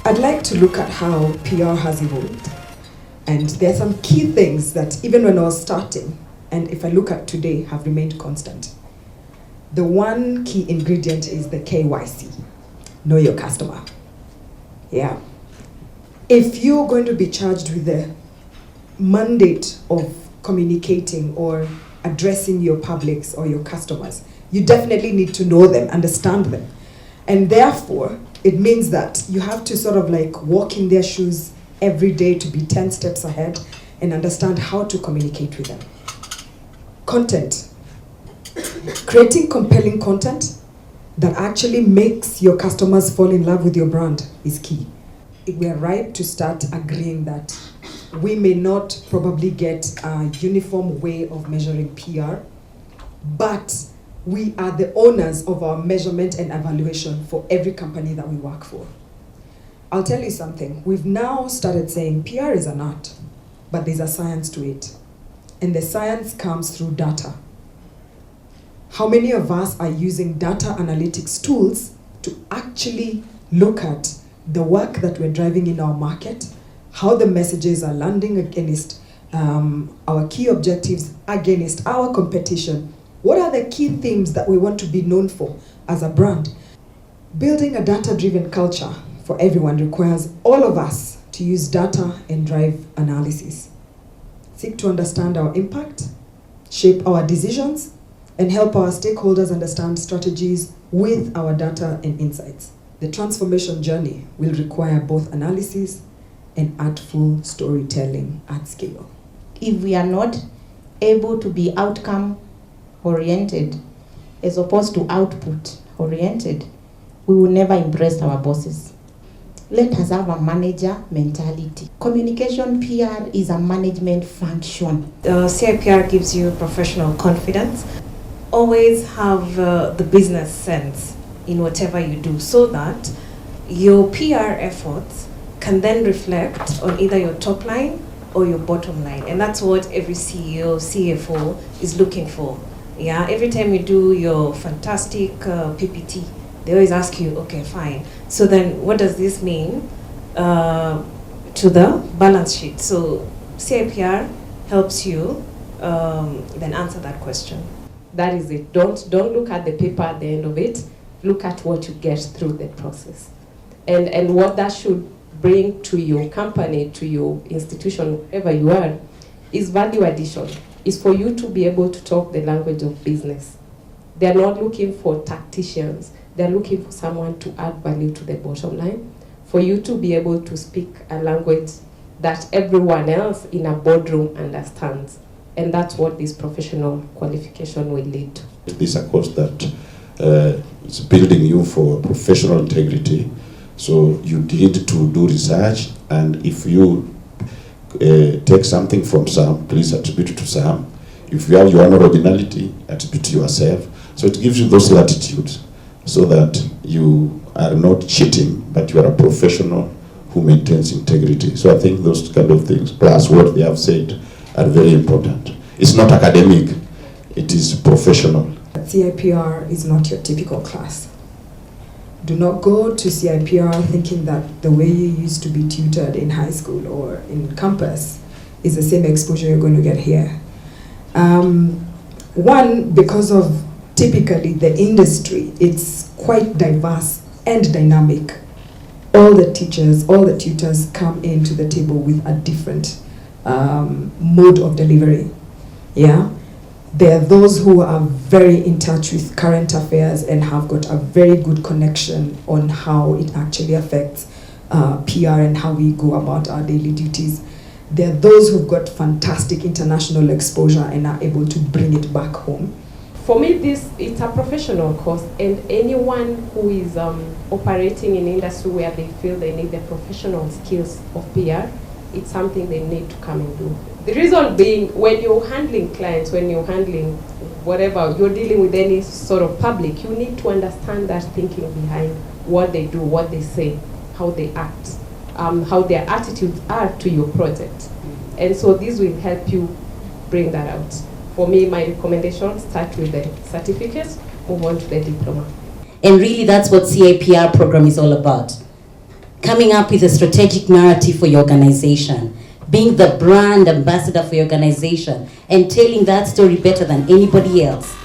I'd like to look at how PR has evolved. And there are some key things that even when I was starting, and if I look at today, have remained constant. The one key ingredient is the KYC, know your customer. Yeah. If you're going to be charged with the mandate of communicating or addressing your publics or your customers, you definitely need to know them, understand them. And therefore, it means that you have to sort of like walk in their shoes every day to be 10 steps ahead and understand how to communicate with them. Content. Creating compelling content that actually makes your customers fall in love with your brand is key. We are ripe to start agreeing that we may not probably get a uniform way of measuring PR, but we are the owners of our measurement and evaluation for every company that we work for. I'll tell you something. We've now started saying PR is an art, but there's a science to it. And the science comes through data. How many of us are using data analytics tools to actually look at the work that we're driving in our market, how the messages are landing against our key objectives, against our competition? What are the key themes that we want to be known for as a brand? Building a data-driven culture for everyone requires all of us to use data and drive analysis. Seek to understand our impact, shape our decisions, and help our stakeholders understand strategies with our data and insights. The transformation journey will require both analysis and artful storytelling at scale. If we are not able to be outcome-oriented as opposed to output-oriented, we will never impress our bosses. Let us have a manager mentality. Communication PR is a management function. CIPR gives you professional confidence. Always have the business sense in whatever you do so that your PR efforts can then reflect on either your top line or your bottom line. And that's what every CEO, CFO is looking for. Yeah, every time you do your fantastic PPT, they always ask you, okay, fine. So then what does this mean to the balance sheet? So CIPR helps you then answer that question. That is it. Don't look at the paper at the end of it. Look at what you get through the process. And what that should bring to your company, to your institution, wherever you are, is value addition. Is for you to be able to talk the language of business. They're not looking for tacticians. They're looking for someone to add value to the bottom line. For you to be able to speak a language that everyone else in a boardroom understands. And that's what this professional qualification will lead to. This is a course that is building you for professional integrity. So you need to do research, and if you take something from Sam, please attribute it to Sam. If you have your own originality, attribute to yourself. So it gives you those latitudes so that you are not cheating, but you are a professional who maintains integrity. So I think those kind of things, plus what they have said, are very important. It's not academic, it is professional. CIPR is not your typical class. Do not go to CIPR thinking that the way you used to be tutored in high school or in campus is the same exposure you're going to get here. One, because of typically the industry, it's quite diverse and dynamic. All the teachers, all the tutors come into the table with a different mode of delivery. Yeah, there are those who are very in touch with current affairs and have got a very good connection on how it actually affects PR and how we go about our daily duties. There are those who've got fantastic international exposure and are able to bring it back home. For me, it's a professional course, and anyone who is operating in industry where they feel they need the professional skills of PR, it's something they need to come and do. The reason being, when you're handling clients, when you're handling whatever, you're dealing with any sort of public, you need to understand that thinking behind what they do, what they say, how they act, how their attitudes are to your project. And so this will help you bring that out. For me, my recommendation, start with the certificate, move on to the diploma. And really that's what CIPR program is all about. coming up with a strategic narrative for your organization, being the brand ambassador for your organization, and telling that story better than anybody else.